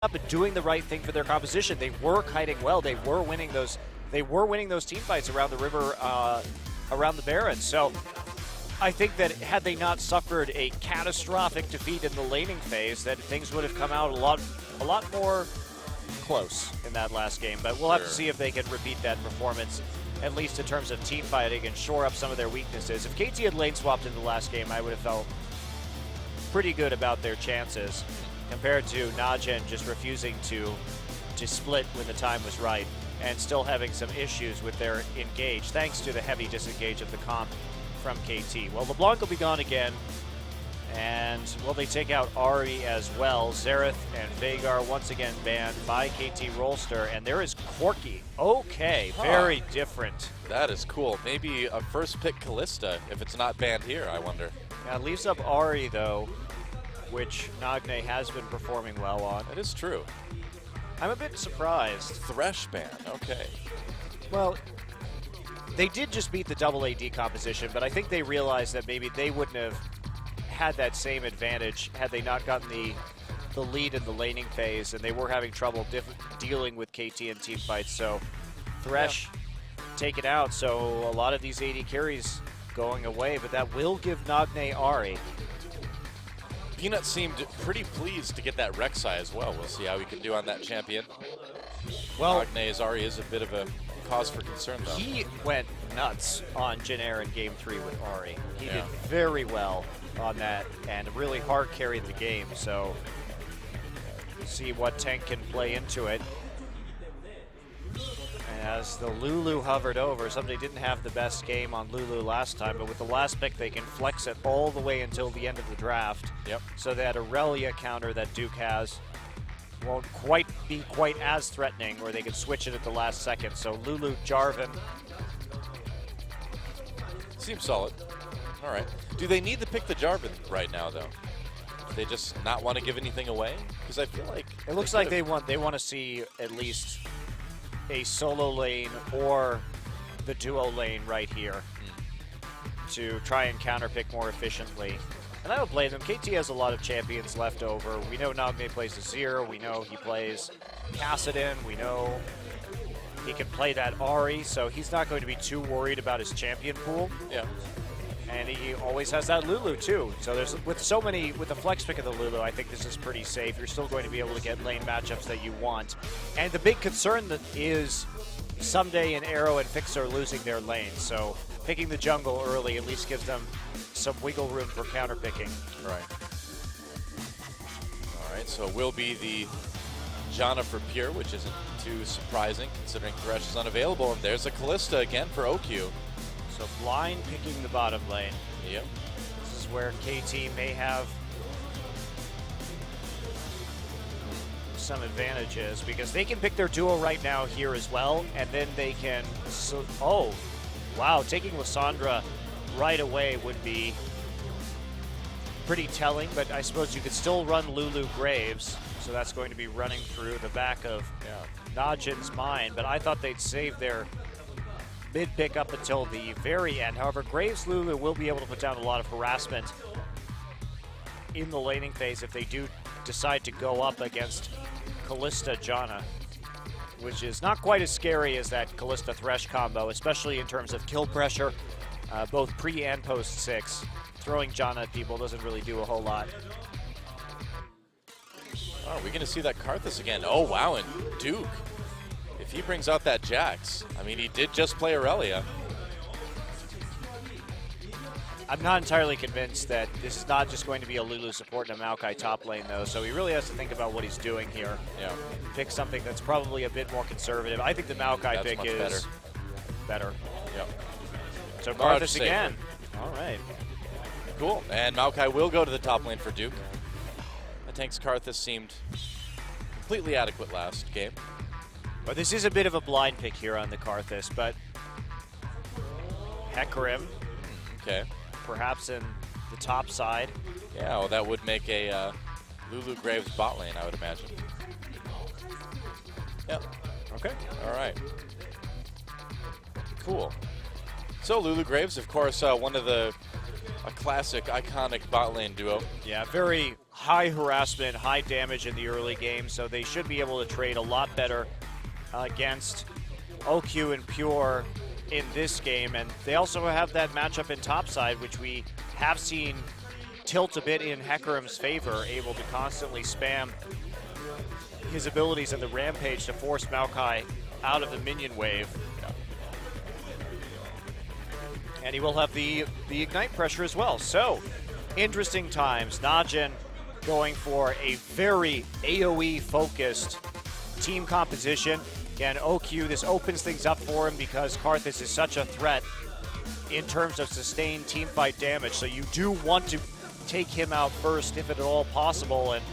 up and doing the right thing for their composition. They were kiting well. They were winning those. They were winning those team fights around the river, around the Baron. So I think that had they not suffered a catastrophic defeat in the laning phase, that things would have come out a lot more close in that last game. But we'll have to see if they can repeat that performance, at least in terms of team fighting, and shore up some of their weaknesses. If KT had lane swapped in the last game, I would have felt pretty good about their chances, compared to NaJin just refusing to split when the time was right and still having some issues with their engage, thanks to the heavy disengage of the comp from KT. Well, LeBlanc will be gone again, and will they take out Ahri as well? Xerath and Veigar once again banned by KT Rolster, and there is Corki. Okay, very different. That is cool. Maybe a first pick Kalista if it's not banned here, I wonder. Yeah, it leaves up Ahri though, which Nagne has been performing well on. That is true. I'm a bit surprised. Thresh ban, okay. Well, they did just beat the double AD composition, but I think they realized that maybe they wouldn't have had that same advantage had they not gotten the lead in the laning phase, and they were having trouble dealing with KT in team fights. So Thresh take it out, so a lot of these AD carries going away, but that will give Nagne Ahri. Peanut seemed pretty pleased to get that Rek'Sai as well. We'll see how he can do on that champion. Well, Nagne's Ahri is a bit of a cause for concern, though. He went nuts on Jin in Game 3 with Ahri. He did very well on that and really hard carried the game, so see what tank can play into it. And as the Lulu hovered over, somebody didn't have the best game on Lulu last time, but with the last pick they can flex it all the way until the end of the draft. Yep. So that Aurelia counter that Duke has won't quite be as threatening, or they can switch it at the last second. So Lulu, Jarvan. Seems solid. All right. Do they need to pick the Jarvan right now, though? Do they just not want to give anything away? Because I feel like it looks like they want to see at least a solo lane or the duo lane right here to try and counterpick more efficiently. And I don't blame them. KT has a lot of champions left over. We know Nagne plays Azir. We know he plays Kassadin. We know he can play that Ahri, so he's not going to be too worried about his champion pool. Yeah. And he always has that Lulu too. So there's with the flex pick of the Lulu, I think this is pretty safe. You're still going to be able to get lane matchups that you want. And the big concern that is someday an Arrow and Fix are losing their lane. So picking the jungle early at least gives them some wiggle room for counter picking. Right. All right, so it will be the Janna for Pure, which isn't too surprising considering Thresh is unavailable. And there's a Kalista again for OQ. So blind picking the bottom lane. Yep. This is where KT may have some advantages because they can pick their duo right now here as well, and then they can. Oh, wow! Taking Lissandra right away would be pretty telling, but I suppose you could still run Lulu Graves, so that's going to be running through the back of NaJin's mind. But I thought they'd save their mid pick up until the very end. However, Graves Lulu will be able to put down a lot of harassment in the laning phase if they do decide to go up against Kalista Janna, which is not quite as scary as that Kalista Thresh combo, especially in terms of kill pressure, both pre and post 6. Throwing Janna at people doesn't really do a whole lot. Oh, are we going to see that Karthus again? Oh, wow, and Duke. If he brings out that Jax, I mean, he did just play Aurelia. I'm not entirely convinced that this is not just going to be a Lulu support and a Maokai top lane, though, so he really has to think about what he's doing here. Yeah. Pick something that's probably a bit more conservative. I think the Maokai pick is better. Yep. So Karthus again. All right. Cool. And Maokai will go to the top lane for Duke. The tank's Karthus seemed completely adequate last game. Well, this is a bit of a blind pick here on the Karthus, but Hecarim. Okay. Perhaps in the top side. Yeah, well, that would make a Lulu Graves bot lane, I would imagine. Yep. Okay. All right. Cool. So Lulu Graves, of course, one of a classic, iconic bot lane duo. Yeah, very high harassment, high damage in the early game, so they should be able to trade a lot better against OQ and Pure in this game. And they also have that matchup in topside, which we have seen tilt a bit in Hecarim's favor, able to constantly spam his abilities in the Rampage to force Maokai out of the minion wave. And he will have the Ignite pressure as well. So, interesting times. NaJin going for a very AoE-focused team composition. Again, OQ, this opens things up for him because Karthus is such a threat in terms of sustained teamfight damage. So you do want to take him out first if at all possible. And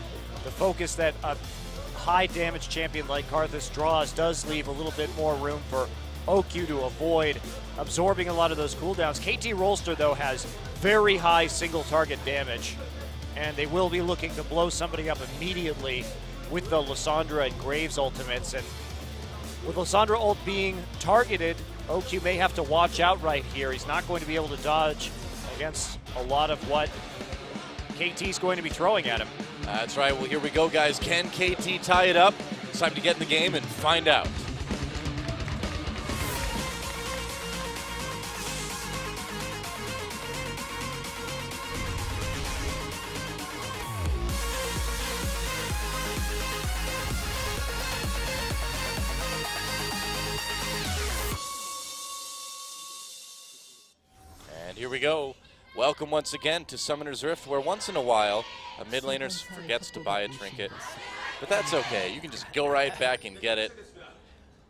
the focus that a high damage champion like Karthus draws does leave a little bit more room for OQ to avoid absorbing a lot of those cooldowns. KT Rolster, though, has very high single target damage, and they will be looking to blow somebody up immediately with the Lissandra and Graves ultimates. And with Lissandra ult being targeted, OQ may have to watch out right here. He's not going to be able to dodge against a lot of what KT's going to be throwing at him. That's right. Well, here we go, guys. Can KT tie it up? It's time to get in the game and find out. And here we go. Welcome once again to Summoner's Rift, where once in a while a mid laner forgets to buy a trinket. But that's okay. You can just go right back and get it.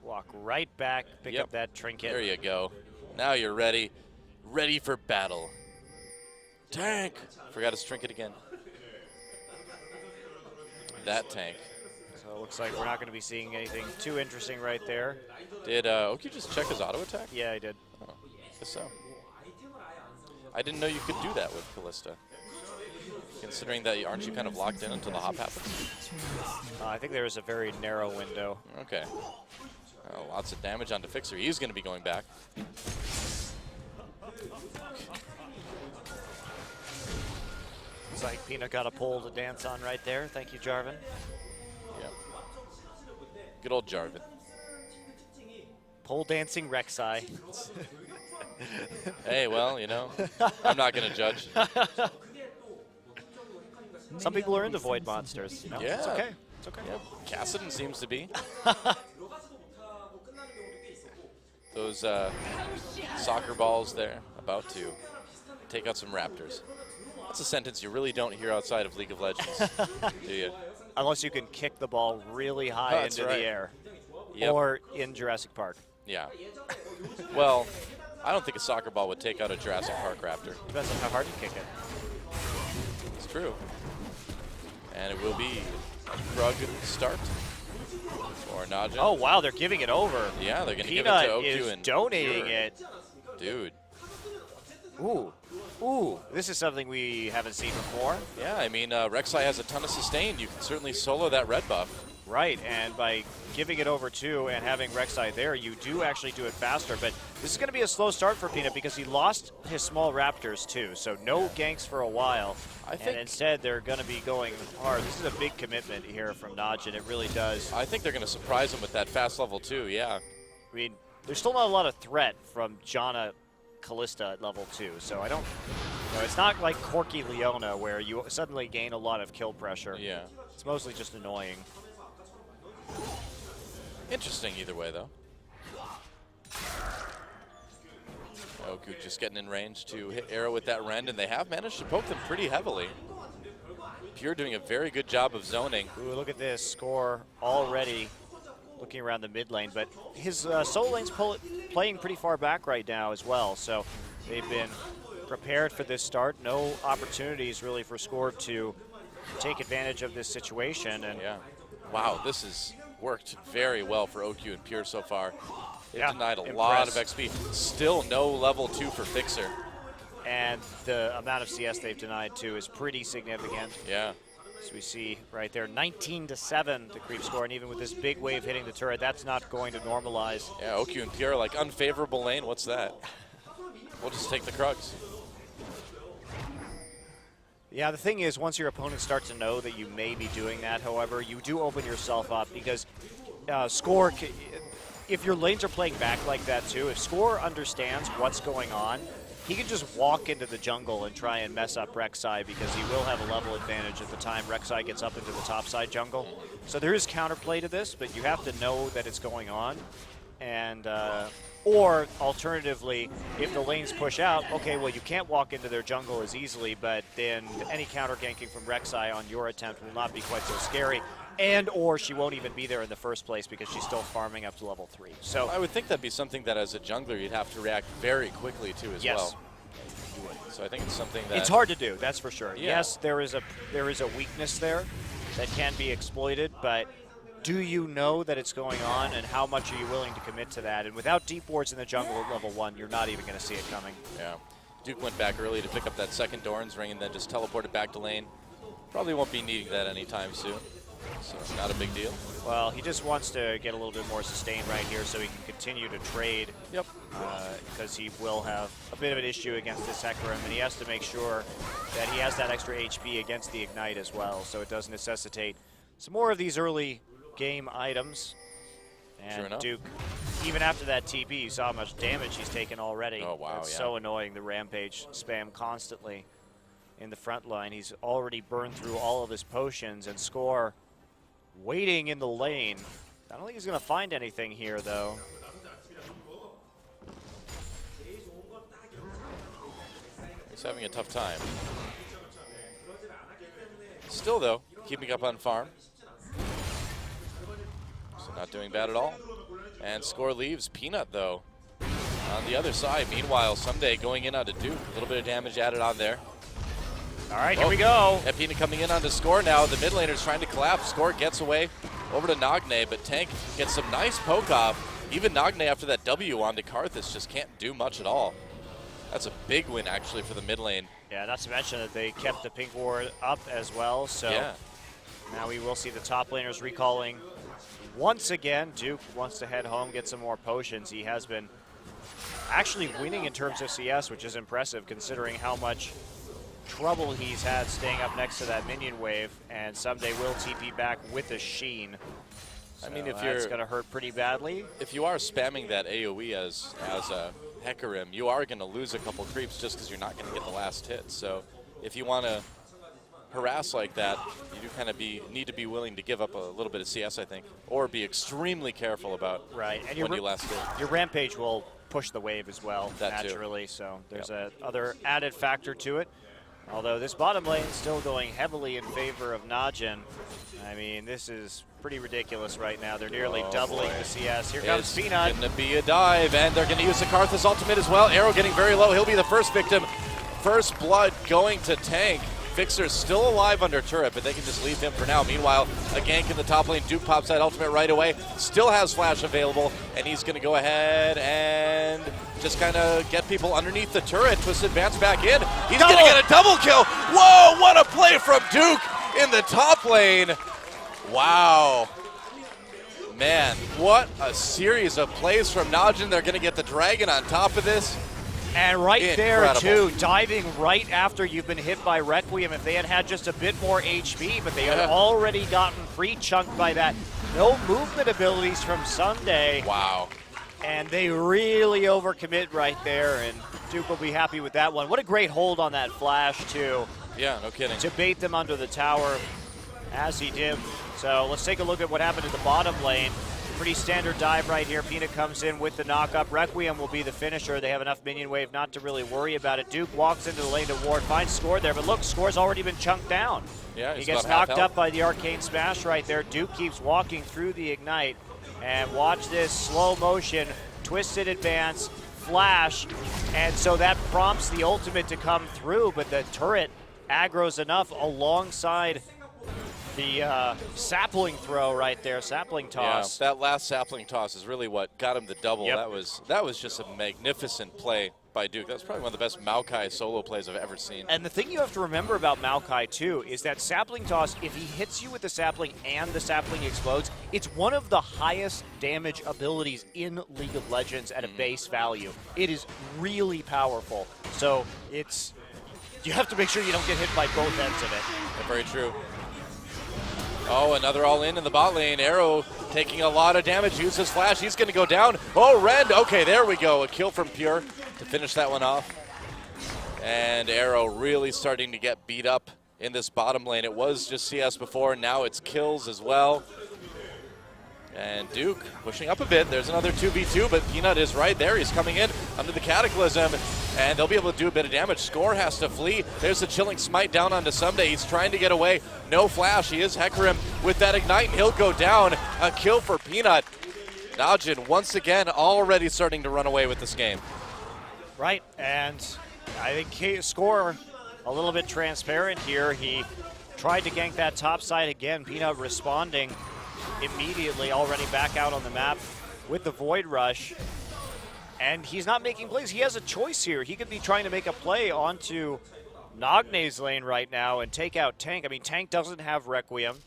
Walk right back, pick up that trinket. There you go. Now you're ready. Ready for battle. Tank! Forgot his trinket again. That tank. So it looks like we're not going to be seeing anything too interesting right there. Did Oki just check his auto attack? Yeah, I did. Oh, guess so. I didn't know you could do that with Kalista. Considering that, aren't you kind of locked in until the hop happens? I think there is a very narrow window. Okay. Lots of damage onto Fixer. He's going to be going back. It's like Peanut got a pole to dance on right there. Thank you, Jarvan. Yeah. Good old Jarvan. Pole dancing Rek'Sai. Hey, well, you know, I'm not going to judge. Some people are into void monsters. No, yeah. It's okay. It's okay. Yeah, Kassadin seems to be. Those soccer balls there, about to take out some raptors. That's a sentence you really don't hear outside of League of Legends, do you? Unless you can kick the ball really high into the air. Yep. Or in Jurassic Park. Yeah. Well, I don't think a soccer ball would take out a Jurassic Park raptor. Depends on how hard you kick it. It's true. And it will be a Krug start for NaJin. Oh, wow, they're giving it over. Yeah, they're going to give it Peanut to OQ is and donating Pure. it. Dude. Ooh. Ooh, this is something we haven't seen before. Yeah, I mean, Rek'Sai has a ton of sustain. You can certainly solo that red buff. Right, and by giving it over to and having Rek'Sai there, you do actually do it faster. But this is going to be a slow start for Peanut because he lost his small raptors too, so no ganks for a while. And instead, they're going to be going hard. This is a big commitment here from NaJin. It really does. I think they're going to surprise him with that fast level 2, yeah. I mean, there's still not a lot of threat from Janna Kalista at level 2, so I don't... You know, it's not like Corky Leona where you suddenly gain a lot of kill pressure. Yeah. It's mostly just annoying. Interesting either way, though. Oku just getting in range to hit arrow with that rend, and they have managed to poke them pretty heavily. Pure doing a very good job of zoning. Ooh, look at this score already looking around the mid lane, but his solo lane's playing pretty far back right now as well, so they've been prepared for this start. No opportunities really for Score to take advantage of this situation. And yeah. Wow, this has worked very well for OQ and Pure so far. They've denied a lot of XP. Still no level 2 for Fixer. And the amount of CS they've denied too is pretty significant. Yeah. As we see right there, 19-7 the creep score, and even with this big wave hitting the turret, that's not going to normalize. Yeah, OQ and Pure like unfavorable lane. What's that? We'll just take the Krugs. Yeah, the thing is, once your opponents start to know that you may be doing that, however, you do open yourself up because Score, if your lanes are playing back like that too, if Score understands what's going on, he can just walk into the jungle and try and mess up Rek'Sai because he will have a level advantage at the time Rek'Sai gets up into the topside jungle. So there is counterplay to this, but you have to know that it's going on. And or alternatively, if the lanes push out, okay, well, you can't walk into their jungle as easily, but then any counter ganking from Rek'Sai on your attempt will not be quite so scary. And or she won't even be there in the first place because she's still farming up to level 3. So I would think that'd be something that as a jungler you'd have to react very quickly to as well. So I think it's something that... It's hard to do, that's for sure. Yeah. Yes, there is a weakness there that can be exploited, but do you know that it's going on, and how much are you willing to commit to that? And without deep wards in the jungle at level 1, you're not even going to see it coming. Yeah. Duke went back early to pick up that second Doran's ring and then just teleported back to lane. Probably won't be needing that anytime soon, so it's not a big deal. Well, he just wants to get a little bit more sustain right here so he can continue to trade. Yep. Because he will have a bit of an issue against this Hecarim, and he has to make sure that he has that extra HP against the Ignite as well, so it does necessitate some more of these early game items. And sure Duke, even after that TP, you saw how much damage he's taken already. Oh, wow, It's yeah. so annoying, the Rampage spam constantly in the front line. He's already burned through all of his potions, and Score waiting in the lane. I don't think he's going to find anything here, though. He's having a tough time. Still, though, keeping up on farm. So not doing bad at all. And Score leaves Peanut, though, on the other side. Meanwhile, Someday going in onto Duke. A little bit of damage added on there. All right, here we go. And Peanut coming in onto Score now. The mid laner's trying to collapse. Score gets away over to Nagne, but Tank gets some nice poke off. Even Nagne after that W onto Karthus just can't do much at all. That's a big win, actually, for the mid lane. Yeah, not to mention that they kept the pink ward up as well, so Yeah. now we will see the top laners recalling once again. Duke wants to head home, get some more potions. He has been actually winning in terms of CS, which is impressive considering how much trouble he's had staying up next to that minion wave, and Someday will TP back with a Sheen. I mean, So if that's you're going to hurt pretty badly. if you are spamming that AoE as a Hecarim, you are going to lose a couple creeps just because you're not going to get the last hit. So if you want to harass like that, you do kind of need to be willing to give up a little bit of CS, I think, or be extremely careful about Right, and when you last hit. your Rampage will push the wave as well, That too. naturally, so there's a other added factor to it. Although this bottom lane is still going heavily in favor of NaJin. I mean, this is pretty ridiculous right now. They're nearly doubling the CS. Here comes It's Peanut. going to be a dive, and they're going to use the Karthus ultimate as well. Arrow getting very low. He'll be the first victim. First blood going to Tank. Fixer's still alive under turret, but they can just leave him for now. Meanwhile, a gank in the top lane. Duke pops that ultimate right away. Still has flash available, and he's going to go ahead and just kind of get people underneath the turret. Twist advance back in. He's going to get a double kill. Whoa, what a play from Duke in the top lane. Wow. Man, what a series of plays from NaJin. They're going to get the dragon on top of this. And right there, Incredible. too, diving right after you've been hit by Requiem. If they had had just a bit more HP, but they had already gotten pre-chunked by that. No movement abilities from Someday. Wow. And they really overcommit right there, and Duke will be happy with that one. What a great hold on that flash, too, Yeah, no kidding. to bait them under the tower as he did. So let's take a look at what happened in the bottom lane. Pretty standard dive right here. Peanut comes in with the knock-up. Requiem will be the finisher. They have enough minion wave not to really worry about it. Duke walks into the lane to ward, finds Score there, but look, Score's already been chunked down. Yeah, He he's gets about half knocked health. up by the Arcane Smash right there. Duke keeps walking through the Ignite. And watch this slow motion, twisted advance, flash. And so that prompts the ultimate to come through, but the turret aggroes enough alongside the sapling throw right there, sapling toss. Yeah, that last sapling toss is really what got him the double. Yep. That was just a magnificent play by Duke. That's probably one of the best Maokai solo plays I've ever seen. And the thing you have to remember about Maokai, too, is that sapling toss, if he hits you with the sapling and the sapling explodes, it's one of the highest damage abilities in League of Legends at a base value. It is really powerful. So it's you have to make sure you don't get hit by both ends of it. Yeah, very true. Oh, another all-in the bot lane. Arrow taking a lot of damage. Uses flash. He's going to go down. Oh, Rend. Okay, there we go. A kill from Pure to finish that one off. And Arrow really starting to get beat up in this bottom lane. It was just CS before. Now it's kills as well. And Duke pushing up a bit. There's another 2v2, but Peanut is right there. He's coming in under the Cataclysm, and they'll be able to do a bit of damage. Score has to flee. There's a chilling smite down onto Someday. He's trying to get away. No flash. He is Hecarim with that ignite, and he'll go down. A kill for Peanut. NaJin once again already starting to run away with this game. Right, and I think Score a little bit transparent here. He tried to gank that top side again. Peanut responding immediately, already back out on the map with the Void Rush. And he's not making plays. He has a choice here. He could be trying to make a play onto Nagne's lane right now and take out Tank. I mean, Tank doesn't have Requiem.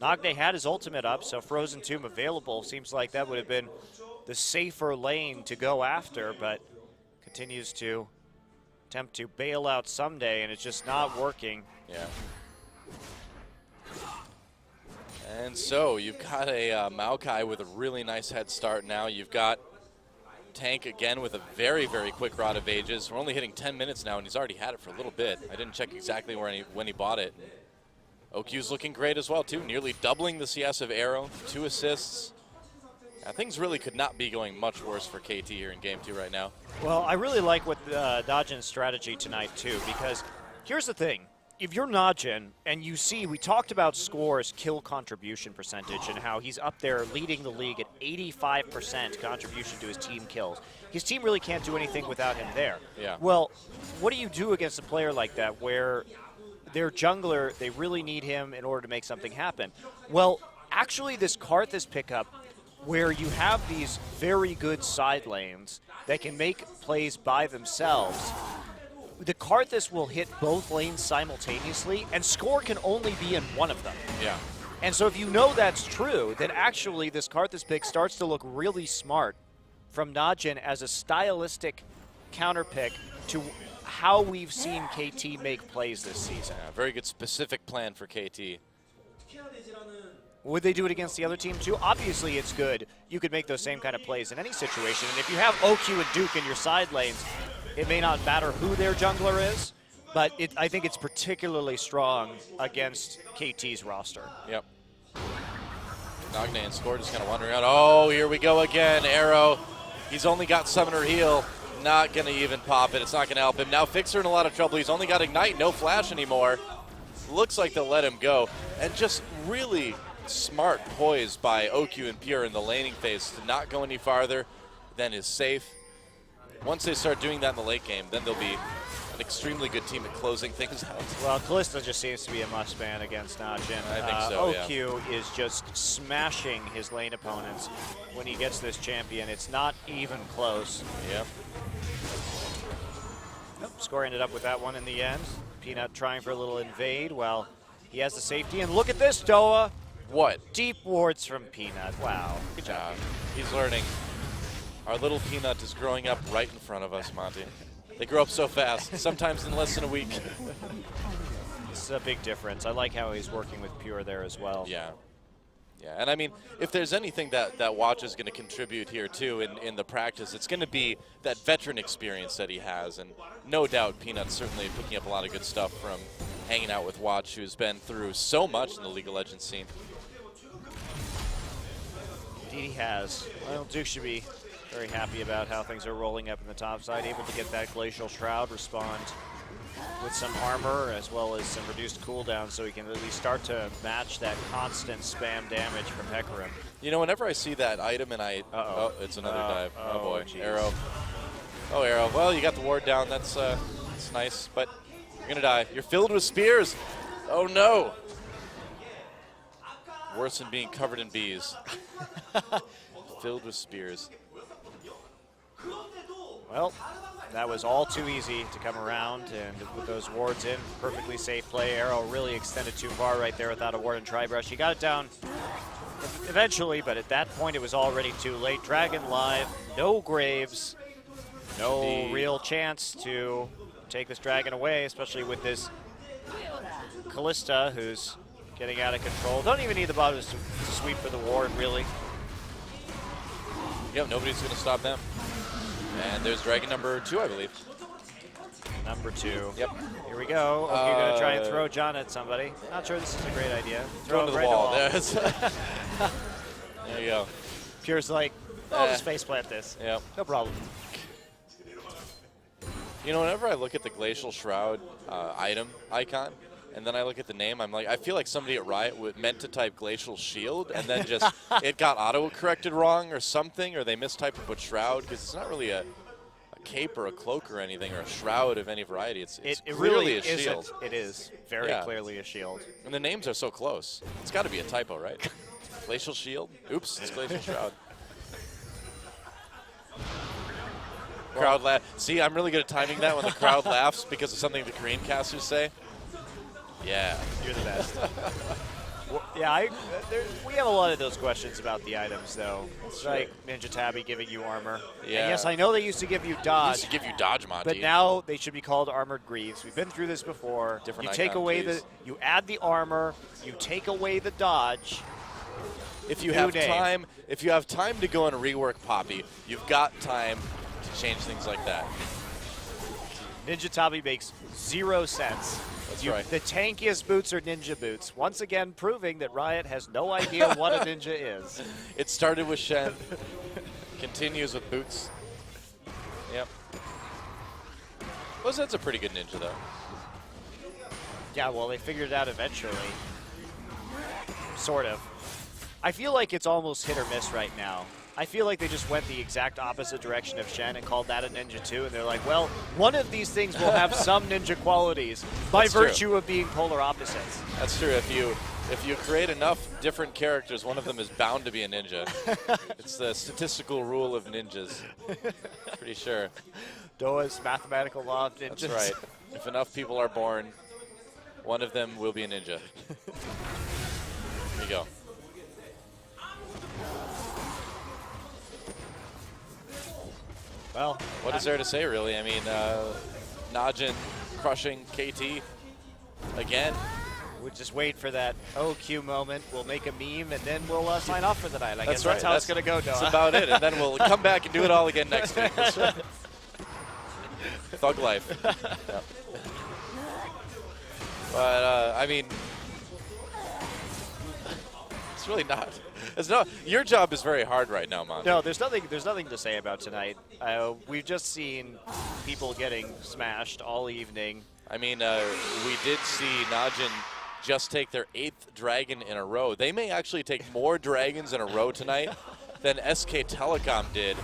Nagne had his ultimate up, so Frozen Tomb available. Seems like that would have been the safer lane to go after, but continues to attempt to bail out Someday, and it's just not working. Yeah. And so you've got a Maokai with a really nice head start now. You've got Tank again with a very, very quick Rod of Ages. We're only hitting 10 minutes now, and he's already had it for a little bit. I didn't check exactly when he bought it. OQ's looking great as well, too. Nearly doubling the CS of Arrow. 2 assists. Now, things really could not be going much worse for KT here in Game 2 right now. Well, I really like what NaJin's strategy tonight, too, because here's the thing. If you're NaJin and you see, we talked about Score's kill contribution percentage and how he's up there leading the league at 85% contribution to his team kills. His team really can't do anything without him there. Yeah. Well, what do you do against a player like that where their jungler, they really need him in order to make something happen? Well, actually this Karthus pickup where you have these very good side lanes that can make plays by themselves, the Karthus will hit both lanes simultaneously, and Score can only be in one of them. Yeah. And so if you know that's true, then actually this Karthus pick starts to look really smart from NaJin as a stylistic counter pick to how we've seen KT make plays this season. Yeah, very good specific plan for KT. Would they do it against the other team too? Obviously it's good. You could make those same kind of plays in any situation. And if you have OQ and Duke in your side lanes, it may not matter who their jungler is, but I think it's particularly strong against KT's roster. Yep. Nagne and Score just kind of wandering around. Oh, here we go again. Arrow. He's only got Summoner Heal. Not going to even pop it. It's not going to help him. Now Fixer in a lot of trouble. He's only got Ignite, no Flash anymore. Looks like they'll let him go. And just really smart poise by OQ and Pure in the laning phase to not go any farther than is safe. Once they start doing that in the late game, then they'll be an extremely good team at closing things out. Well, Kalista just seems to be a must-ban against NaJin. I think so, OQ is just smashing his lane opponents when he gets this champion. It's not even close. Yep. Nope, Score ended up with that one in the end. Peanut trying for a little invade while he has the safety. And look at this, Doa. What? Deep wards from Peanut. Wow. Good job. He's learning. Our little Peanut is growing up right in front of us, Monty. They grow up so fast, sometimes in less than a week. This is a big difference. I like how he's working with Pure there as well. Yeah. Yeah, and I mean, if there's anything that Watch is going to contribute here, too, in the practice, it's going to be that veteran experience that he has. And no doubt Peanut's certainly picking up a lot of good stuff from hanging out with Watch, who's been through so much in the League of Legends scene. Indeed he has. Well, Duke should be very happy about how things are rolling up in the top side, able to get that Glacial Shroud, respond with some armor as well as some reduced cooldown so he can at least start to match that constant spam damage from Hecarim. You know, whenever I see that item and oh, it's another dive. Oh boy, geez. Arrow. Oh, Arrow. Well, you got the ward down. That's nice, but you're gonna die. You're filled with spears. Oh no. Worse than being covered in bees. Filled with spears. Well, that was all too easy to come around, and with those wards in, perfectly safe play. Arrow really extended too far right there without a ward and Tri-Brush. He got it down eventually, but at that point it was already too late. Dragon live, no Graves, no real chance to take this dragon away, especially with this Kalista who's getting out of control. Don't even need the bottom to sweep for the ward, really. Yep, nobody's going to stop them. And there's dragon number 2, I believe. Number 2. Yep. Here we go. Okay, you're going to try and throw John at somebody. Not sure this is a great idea. Throw him to the wall. There you go. Pure's like, I'll just faceplant this. Yep. No problem. You know, whenever I look at the Glacial Shroud item icon, and then I look at the name, I'm like, I feel like somebody at Riot meant to type Glacial Shield, and then just it got auto-corrected wrong or something, or they mistyped and put Shroud, because it's not really a cape or a cloak or anything, or a shroud of any variety. It's it clearly really a shield. Isn't. It is very clearly a shield. And the names are so close. It's got to be a typo, right? Glacial Shield? Oops, it's Glacial Shroud. Crowd laugh. See, I'm really good at timing that when the crowd laughs because of something the Korean casters say. Yeah. You're the best. Well, yeah, we have a lot of those questions about the items, though. It's like Ninja Tabby giving you armor. Yeah. And yes, I know they used to give you dodge. Used to give you dodge, Monty. But now they should be called Armored Greaves. We've been through this before. Different you take icon, away please. you add the armor, you take away the dodge. If you have time to go and rework Poppy, you've got time to change things like that. Ninja Tabby makes 0 sense. That's right. The tankiest boots are ninja boots. Once again, proving that Riot has no idea what a ninja is. It started with Shen, continues with boots. Yep. That's a pretty good ninja, though. Yeah, well, they figured it out eventually. Sort of. I feel like it's almost hit or miss right now. I feel like they just went the exact opposite direction of Shen and called that a ninja too, and they're like, well, one of these things will have some ninja qualities by That's virtue true. of being polar opposites. That's true. If you create enough different characters, one of them is bound to be a ninja. It's the statistical rule of ninjas. Pretty sure. Doa's mathematical law of ninjas. That's right. If enough people are born, one of them will be a ninja. Here you go. Well, what is there to say, really? I mean, NaJin crushing KT again. We'll just wait for that OQ moment. We'll make a meme, and then we'll sign off for the night. I guess right. that's how it's going to go, Doa. That's about it, and then we'll come back and do it all again next week. Thug life. Yep. But, I mean, it's really not. Your job is very hard right now, Monty. No, there's nothing to say about tonight. We've just seen people getting smashed all evening. I mean, we did see NaJin just take their 8th dragon in a row. They may actually take more dragons in a row tonight than SK Telecom did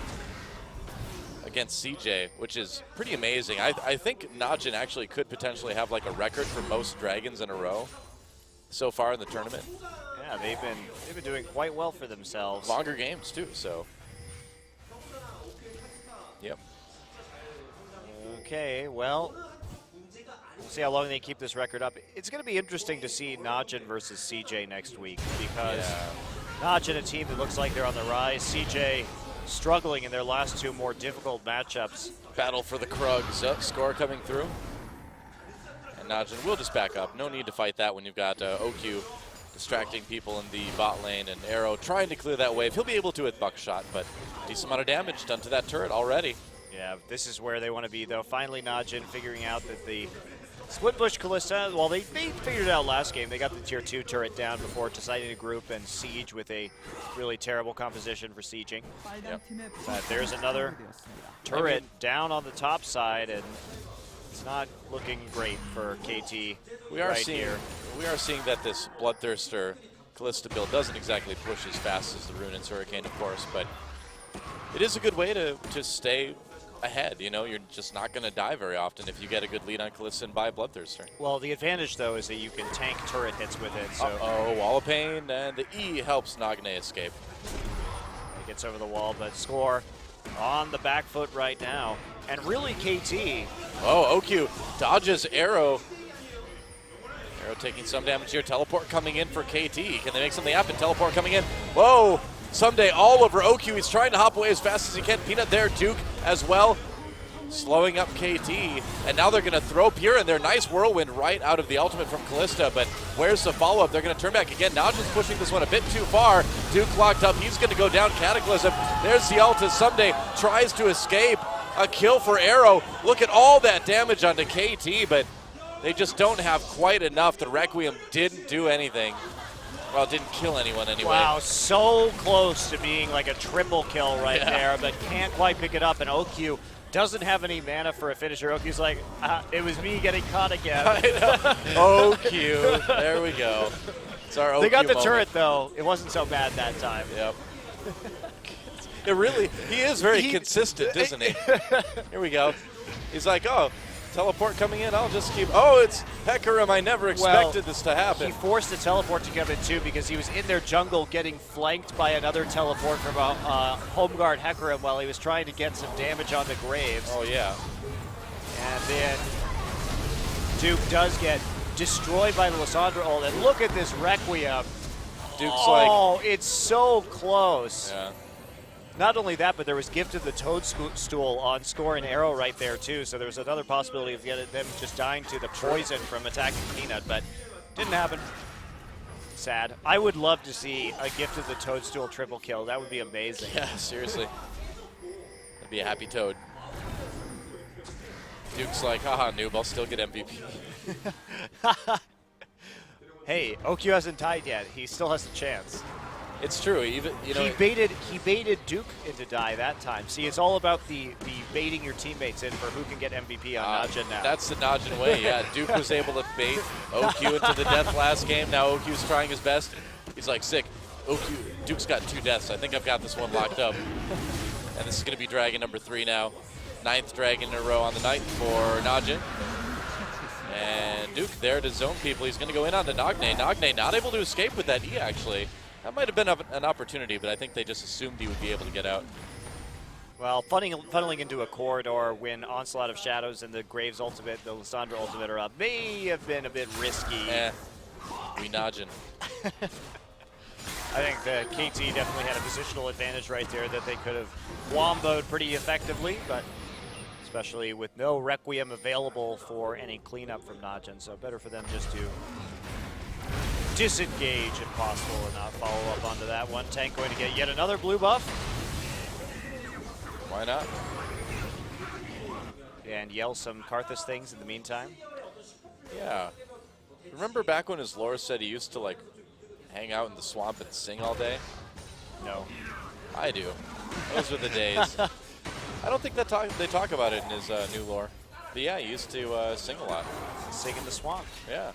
against CJ, which is pretty amazing. I think NaJin actually could potentially have like a record for most dragons in a row so far in the tournament. Yeah, they've been doing quite well for themselves. Longer games too, so. Yep. Okay, well, we'll see how long they keep this record up. It's going to be interesting to see NaJin versus CJ next week because NaJin, a team that looks like they're on the rise, CJ struggling in their last 2 more difficult matchups. Battle for the Krugs. Score coming through. And NaJin will just back up. No need to fight that when you've got OQ distracting people in the bot lane and Arrow trying to clear that wave. He'll be able to with Buckshot, but decent amount of damage done to that turret already. Yeah, this is where they want to be, though. Finally, NaJin figuring out that the split push Kalista, well, they figured it out last game. They got the tier 2 turret down before deciding to group and siege with a really terrible composition for sieging. Yep. But there's another turret down on the top side, and it's not looking great for KT We are right here. We are seeing that this Bloodthirster Kalista build doesn't exactly push as fast as the Rune and Hurricane, of course, but it is a good way to stay ahead. You know, you're just not going to die very often if you get a good lead on Kalista and buy Bloodthirster. Well, the advantage, though, is that you can tank turret hits with it. So Wall of Pain, and the E helps Nagne escape. He gets over the wall, but Score on the back foot right now. And really, KT. Oh, OQ dodges Arrow. Arrow taking some damage here. Teleport coming in for KT. Can they make something happen? Teleport coming in. Whoa! Someday all over OQ. He's trying to hop away as fast as he can. Peanut there. Duke as well. slowing up KT, and now they're going to throw Pure in there. Nice whirlwind right out of the ultimate from Callista, but where's the follow-up? They're going to turn back again. NaJin's pushing this one a bit too far. Duke locked up. He's going to go down Cataclysm. There's the ult as Someday tries to escape. A kill for Arrow. Look at all that damage onto KT, but they just don't have quite enough. The Requiem didn't do anything. Well, didn't kill anyone anyway. Wow, so close to being like a triple kill right there, but can't quite pick it up. And OQ doesn't have any mana for a finisher. OQ's like, it was me getting caught again. OQ, there we go. It's our OQ They got the moment. turret, though. It wasn't so bad that time. Yep. He is very consistent, isn't he? Here we go. He's like, oh, teleport coming in, I'll just keep, oh, it's Hecarim, I never expected this to happen. He forced the teleport to come in too because he was in their jungle getting flanked by another teleport from a home guard Hecarim while he was trying to get some damage on the Graves. Oh yeah. And then Duke does get destroyed by the Lissandra ult, and look at this Requiem. Duke's like, oh, it's so close. yeah. Not only that, but there was Gift of the Toadstool on Score and Arrow right there, too. So there was another possibility of them just dying to the poison from attacking Peanut, but didn't happen. Sad. I would love to see a Gift of the Toadstool triple kill. That would be amazing. Yeah, seriously. That'd be a happy Toad. Duke's like, haha, noob, I'll still get MVP. Hey, OQ hasn't died yet. He still has a chance. It's true. Even he baited Duke into die that time. See, it's all about the baiting your teammates in for who can get MVP on NaJin now. That's the NaJin way. Yeah, Duke was able to bait OQ into the death last game. Now OQ's trying his best. He's like, sick. Duke's got 2 deaths. I think I've got this one locked up. And this is going to be Dragon number 3 now. 9th Dragon in a row on the night for NaJin. And Duke there to zone people. He's going to go in on the Nagne. Nagne not able to escape with that E, actually. That might have been an opportunity, but I think they just assumed he would be able to get out. Well, funneling into a corridor when Onslaught of Shadows and the Graves ultimate, the Lissandra ultimate are up may have been a bit risky. We NaJin. I think the KT definitely had a positional advantage right there that they could have womboed pretty effectively, but especially with no Requiem available for any cleanup from NaJin, so better for them just to disengage if possible and not follow up onto that one. Tank going to get yet another blue buff. Why not? And yell some Karthus things in the meantime. Yeah. Remember back when his lore said he used to like hang out in the swamp and sing all day? No. I do. Those were the days. I don't think they talk about it in his new lore. But yeah, he used to sing a lot. Sing in the swamp. Yeah.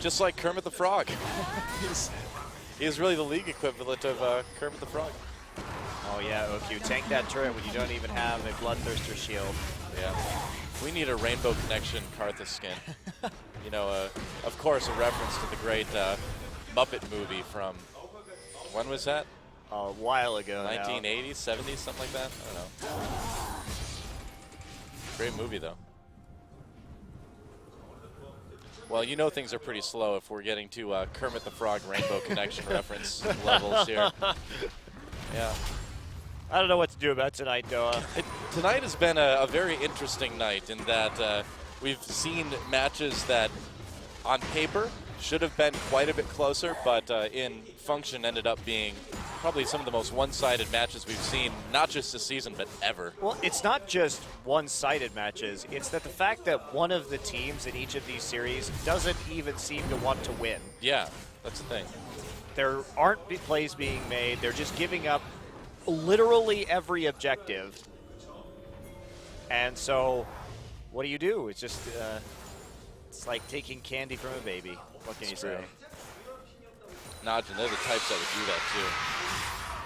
Just like Kermit the Frog. He's really the league equivalent of Kermit the Frog. Oh yeah, OQ. Tank that turret when you don't even have a Bloodthirster shield. Yeah. We need a Rainbow Connection Karthus skin. You know, of course, a reference to the great Muppet movie from, when was that? A while ago 1980s, 70s, something like that? I don't know. Great movie, though. Well, you know things are pretty slow if we're getting to Kermit the Frog Rainbow Connection reference levels here. Yeah. I don't know what to do about tonight, Noah. Tonight has been a very interesting night in that we've seen matches that on paper should have been quite a bit closer, but in function ended up being probably some of the most one-sided matches we've seen, not just this season, but ever. Well, it's not just one-sided matches. It's that the fact that one of the teams in each of these series doesn't even seem to want to win. Yeah, that's the thing. There aren't plays being made. They're just giving up literally every objective. And so what do? It's just, it's like taking candy from a baby. What can you say? NaJin, they're the types that would do that too.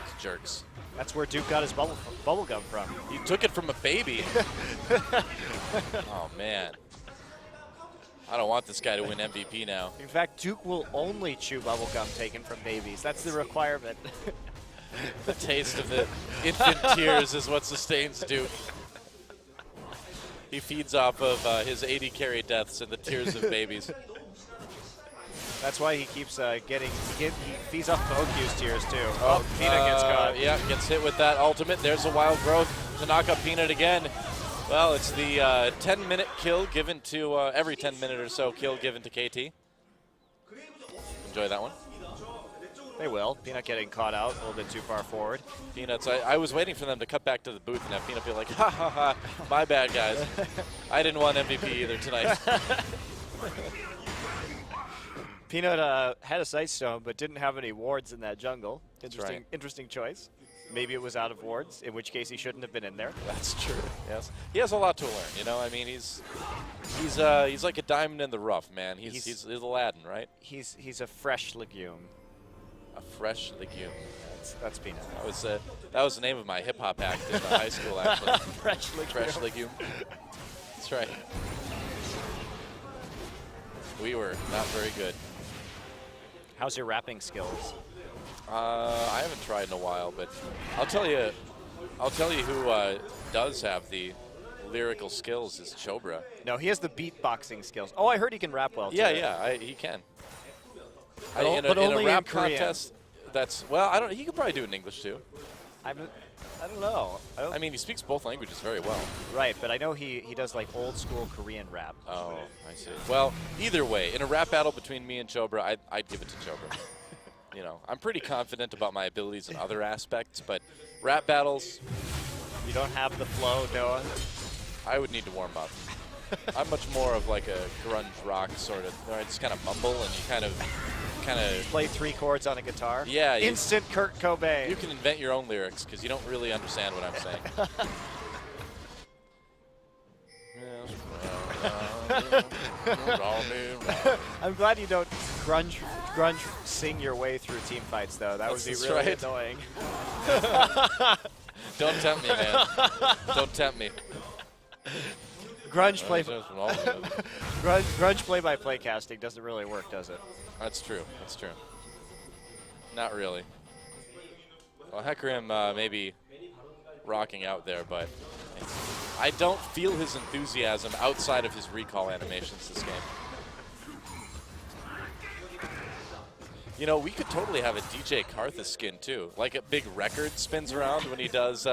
It's jerks. That's where Duke got his bubble gum from. He took it from a baby. Oh man. I don't want this guy to win MVP now. In fact, Duke will only chew bubble gum taken from babies. That's the requirement. The taste of the infant tears is what sustains Duke. He feeds off of his 80 carry deaths and the tears of babies. That's why he keeps he feeds off OQ's tears too. Oh, Peanut gets caught. Yeah, gets hit with that ultimate. There's a wild growth to knock up Peanut again. Well, it's the 10-minute kill given to every 10-minute or so kill given to KT. Enjoy that one. They will. Peanut getting caught out a little bit too far forward. Peanuts, I was waiting for them to cut back to the booth and have Peanut be like, ha ha ha, my bad, guys. I didn't want MVP either tonight. Peanut had a sight stone, but didn't have any wards in that jungle. Interesting, right. Interesting choice. Maybe it was out of wards, in which case he shouldn't have been in there. That's true. Yes, he has a lot to learn. You know, I mean, he's like a diamond in the rough, man. He's Aladdin, right? He's a fresh legume. A fresh legume. That's Peanut. That was the name of my hip hop act in high school, actually. Fresh legume. Fresh legume. That's right. We were not very good. How's your rapping skills? I haven't tried in a while, but I'll tell you who does have the lyrical skills is Chobra. No, he has the beatboxing skills. Oh, I heard he can rap well, too. Yeah, he can. But in only a rap in Korean. contest, that's, well, I don't. He could probably do it in English, too. I don't know. I mean, he speaks both languages very well. Right, but I know he does like old school Korean rap. Oh, I see. Well, either way, in a rap battle between me and Chobra, I'd give it to Chobra. You know, I'm pretty confident about my abilities in other aspects, but rap battles, You don't have the flow, Noah. I would need to warm up. I'm much more of like a grunge rock sort of. I just kind of mumble and you kind of Play 3 chords on a guitar. Yeah, Instant Kurt Cobain. You can invent your own lyrics because you don't really understand what I'm saying. I'm glad you don't grunge sing your way through team fights, though. That would be That's really right. annoying. Don't tempt me, man. Don't tempt me. Grunge play-by-play casting doesn't really work, does it? That's true. That's true. Not really. Well, Hecarim maybe rocking out there, but I don't feel his enthusiasm outside of his recall animations this game. You know, we could totally have a DJ Karthus skin, too. Like a big record spins around when he does...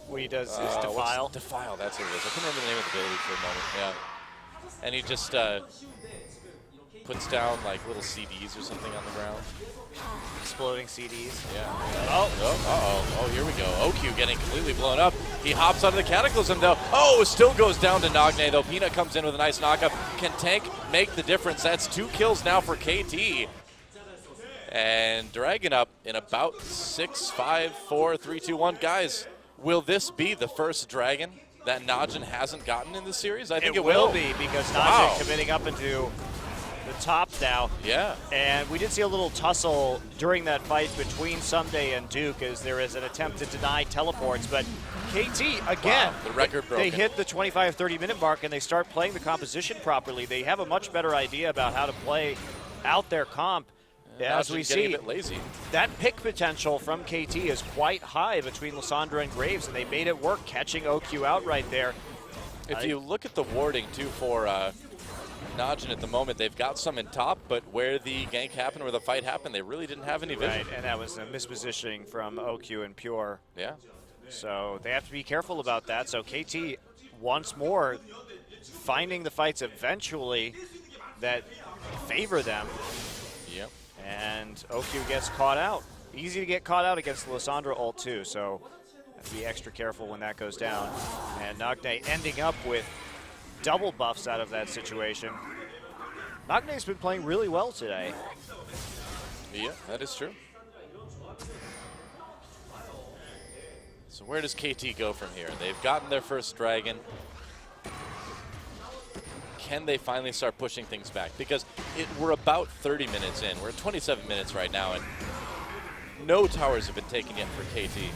When he does his Defile. Defile, that's what it is. I couldn't remember the name of the ability for a moment. Yeah. And he just puts down like little CDs or something on the ground. Exploding CDs. Yeah. Oh. Oh, here we go. OQ getting completely blown up. He hops out of the Cataclysm, though. Oh, still goes down to NaJin, though. Peanut comes in with a nice knockup. Can Tank make the difference? That's 2 kills now for KT. And Dragon up in about 6, 5, 4, 3, 2, 1. Guys, will this be the first Dragon that NaJin hasn't gotten in the series? I think it will be, because NaJin committing up into the top now. Yeah. And we did see a little tussle during that fight between Someday and Duke as there is an attempt to deny teleports. But KT, again, wow, the record broken. They hit the 25-30 minute mark and they start playing the composition properly. They have a much better idea about how to play out their comp. As we see, a bit lazy. That pick potential from KT is quite high between Lysandra and Graves, and they made it work, catching OQ out right there. If you look at the warding, too, for NaJin at the moment, they've got some in top, but where the gank happened, where the fight happened, they really didn't have any vision. Right, and that was a mispositioning from OQ and Pure. Yeah. So they have to be careful about that. So KT, once more, finding the fights eventually that favor them. Yep. And OQ gets caught out. Easy to get caught out against the Lysandra ult too, so have to be extra careful when that goes down. And NaJin ending up with double buffs out of that situation. NaJin's been playing really well today. Yeah, that is true. So where does KT go from here? They've gotten their first Dragon. Can they finally start pushing things back? Because we're about 30 minutes in. We're at 27 minutes right now, and no towers have been taken yet for KT.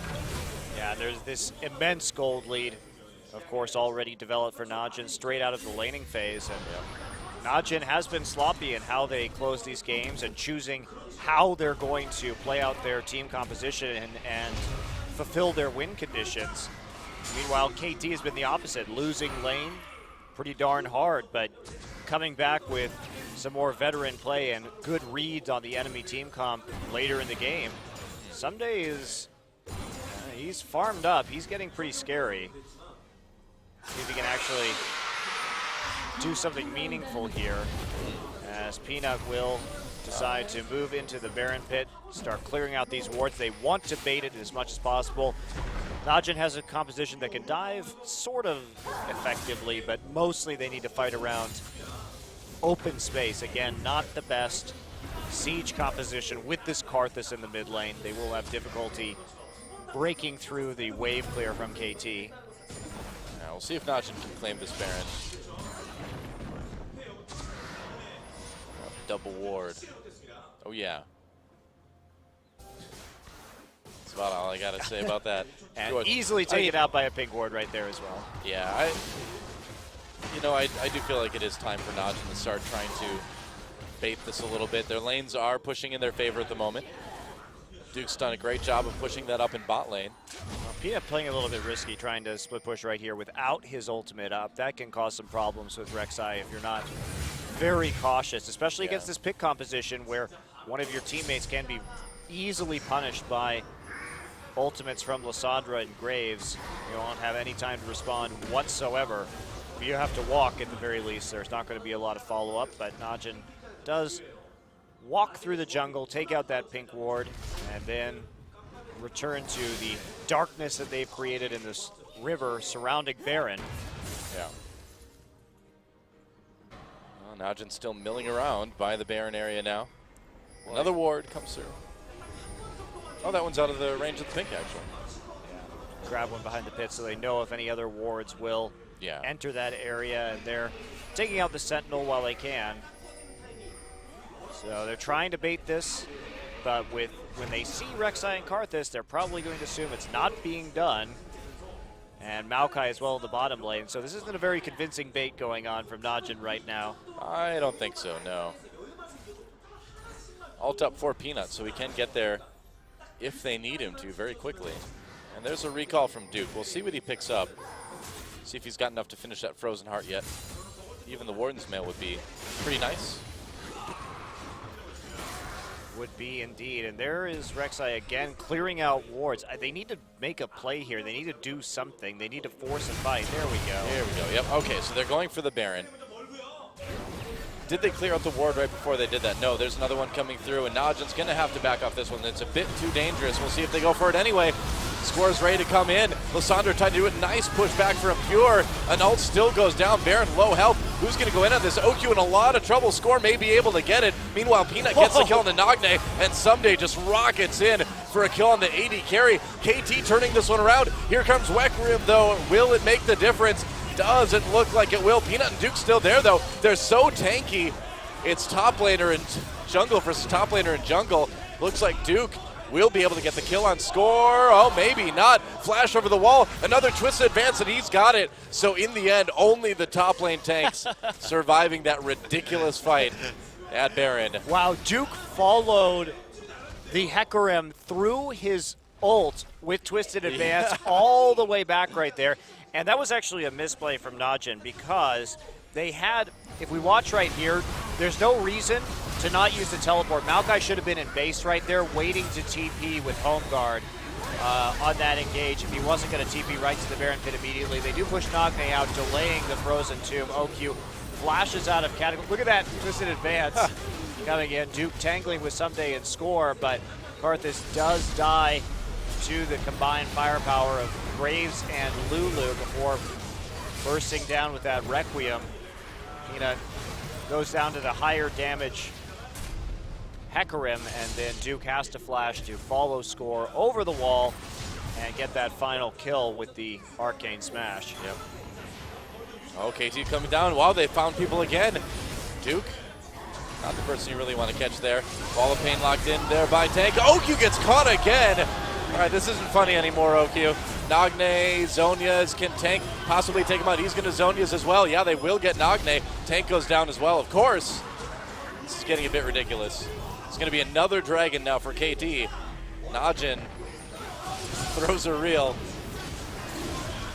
Yeah, there's this immense gold lead, of course, already developed for NaJin straight out of the laning phase. And NaJin has been sloppy in how they close these games and choosing how they're going to play out their team composition and fulfill their win conditions. Meanwhile, KT has been the opposite, losing lane pretty darn hard, but coming back with some more veteran play and good reads on the enemy team comp later in the game. Someday is, he's farmed up. He's getting pretty scary. See if he can actually do something meaningful here, as Peanut will decide to move into the Baron pit, start clearing out these wards. They want to bait it as much as possible. NaJin has a composition that can dive sort of effectively, but mostly they need to fight around open space. Again, not the best siege composition with this Karthus in the mid lane. They will have difficulty breaking through the wave clear from KT. Now we'll see if NaJin can claim this Baron. Double ward. Oh yeah. That's about all I gotta say about that. And easily taken out by a pink ward right there as well. Yeah, I do feel like it is time for NaJin to start trying to bait this a little bit. Their lanes are pushing in their favor at the moment. Duke's done a great job of pushing that up in bot lane. Well, Peanut playing a little bit risky, trying to split push right here without his ultimate up. That can cause some problems with Rek'Sai if you're not very cautious, especially against this pick composition where one of your teammates can be easily punished by ultimates from Lissandra and Graves. You won't have any time to respond whatsoever. You have to walk at the very least. There's not going to be a lot of follow-up, but NaJin does walk through the jungle, take out that pink ward, and then return to the darkness that they've created in this river surrounding Baron. Yeah. Well, NaJin's still milling around by the Baron area now. Another ward comes through. Oh, that one's out of the range of the pink, actually. Yeah. Grab one behind the pit so they know if any other wards will enter that area, and they're taking out the Sentinel while they can. So they're trying to bait this, but when they see Rek'Sai and Karthus, they're probably going to assume it's not being done. And Maokai as well in the bottom lane. So this isn't a very convincing bait going on from NaJin right now. I don't think so, no. Ult up for Peanut, so he can get there if they need him to very quickly. And there's a recall from Duke. We'll see what he picks up. See if he's got enough to finish that Frozen Heart yet. Even the Warden's Mail would be pretty nice. Would be indeed. And there is Rek'Sai again clearing out wards. They need to make a play here. They need to do something. They need to force a fight. There we go. There we go. Yep. Okay, so they're going for the Baron. Did they clear out the ward right before they did that? No, there's another one coming through, and NaJin's going to have to back off this one. It's a bit too dangerous. We'll see if they go for it anyway. Score's ready to come in. Lissandra tried to do a nice push back from Pure. An ult still goes down. Baron low health. Who's going to go in on this? OQ in a lot of trouble. Score may be able to get it. Meanwhile, Peanut gets the kill on the Nagne, and Someday just rockets in for a kill on the AD carry. KT turning this one around. Here comes Weckrim, though. Will it make the difference? Doesn't look like it will. Peanut and Duke still there, though. They're so tanky. It's top laner and jungle versus top laner and jungle. Looks like Duke will be able to get the kill on Score. Oh, maybe not. Flash over the wall. Another twisted advance, and he's got it. So in the end, only the top lane tanks surviving that ridiculous fight at Baron. Wow, Duke followed the Hecarim through his ult with twisted advance all the way back right there. And that was actually a misplay from NaJin because they had, if we watch right here, there's no reason to not use the teleport. Maokai should have been in base right there waiting to TP with Home Guard on that engage if he wasn't going to TP right to the Baron pit immediately. They do push Nagne out, delaying the Frozen Tomb. OQ flashes out of category. Look at that twisted advance coming in. Duke tangling with Someday and Score, but Karthus does die to the combined firepower of Graves and Lulu before bursting down with that Requiem. Peanut goes down to the higher damage Hecarim, and then Duke has to flash to follow Score over the wall and get that final kill with the Arcane Smash. Yep. Okay, KT coming down. Wow, they found people again. Duke, not the person you really want to catch there. Ball of Pain locked in there by Tank. OQ gets caught again. All right, this isn't funny anymore, OQ. Nagne, Zonias can Tank possibly take him out. He's going to Zonias as well. Yeah, they will get Nagne. Tank goes down as well, of course. This is getting a bit ridiculous. It's going to be another dragon now for KT. NaJin throws a reel.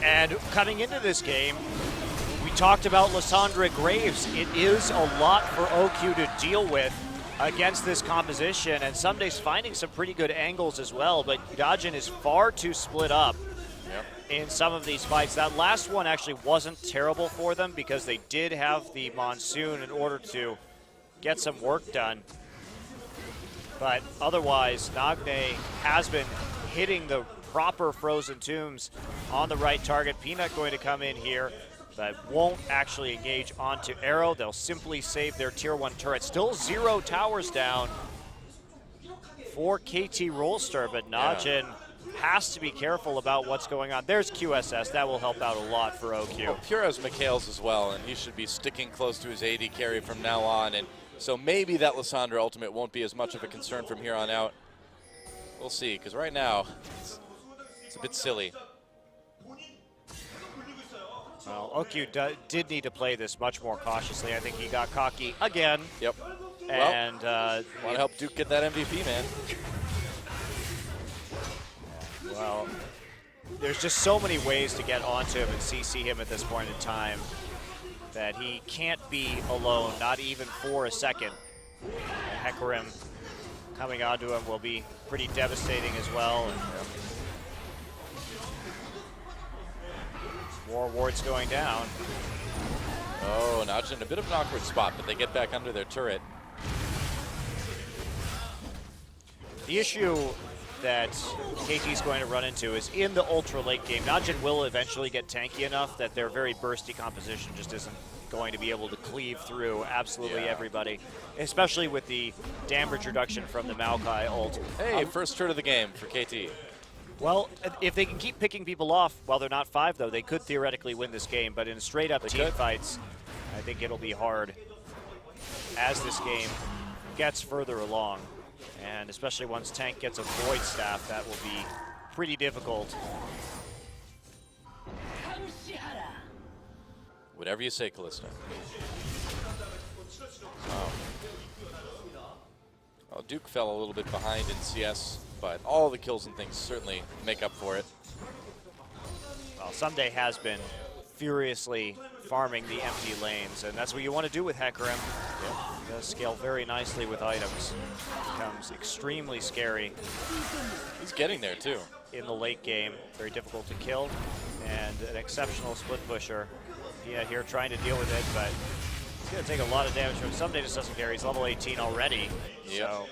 And coming into this game, we talked about Lissandra Graves. It is a lot for OQ to deal with against this composition, and Someday's finding some pretty good angles as well, but NaJin is far too split up. Yep. in some of these fights. That last one actually wasn't terrible for them because they did have the Monsoon in order to get some work done. But otherwise, NaJin has been hitting the proper Frozen Tombs on the right target. Peanut going to come in here, but won't actually engage onto Arrow. They'll simply save their tier 1 turret. Still 0 towers down for KT Rolster, but NaJin has to be careful about what's going on. There's QSS. That will help out a lot for OQ. Well, Pure has Mikhail's as well, and he should be sticking close to his AD carry from now on. And so maybe that Lissandra ultimate won't be as much of a concern from here on out. We'll see, because right now, it's a bit silly. Well, OQ did need to play this much more cautiously. I think he got cocky again. Yep. And want to help Duke get that MVP, man. Well, there's just so many ways to get onto him and CC him at this point in time that he can't be alone, not even for a second. And Hecarim coming onto him will be pretty devastating as well. And, more wards going down. Oh, NaJin in a bit of an awkward spot, but they get back under their turret. The issue that KT is going to run into is in the ultra late game, NaJin will eventually get tanky enough that their very bursty composition just isn't going to be able to cleave through absolutely everybody, especially with the damage reduction from the Maokai ult. Hey, first turret of the game for KT. Well, if they can keep picking people off while they're not 5, though, they could theoretically win this game, but in straight-up team fights, I think it'll be hard as this game gets further along. And especially once Tank gets a Void Staff, that will be pretty difficult. Whatever you say, Callista. Well, Duke fell a little bit behind in CS, but all the kills and things certainly make up for it. Well, Someday has been furiously farming the empty lanes, and that's what you want to do with Hecarim. He does scale very nicely with items. Becomes extremely scary. He's getting there too. In the late game, very difficult to kill, and an exceptional split pusher. Yeah, here trying to deal with it, but he's going to take a lot of damage from him. Someday just doesn't care. He's level 18 already. Yep. So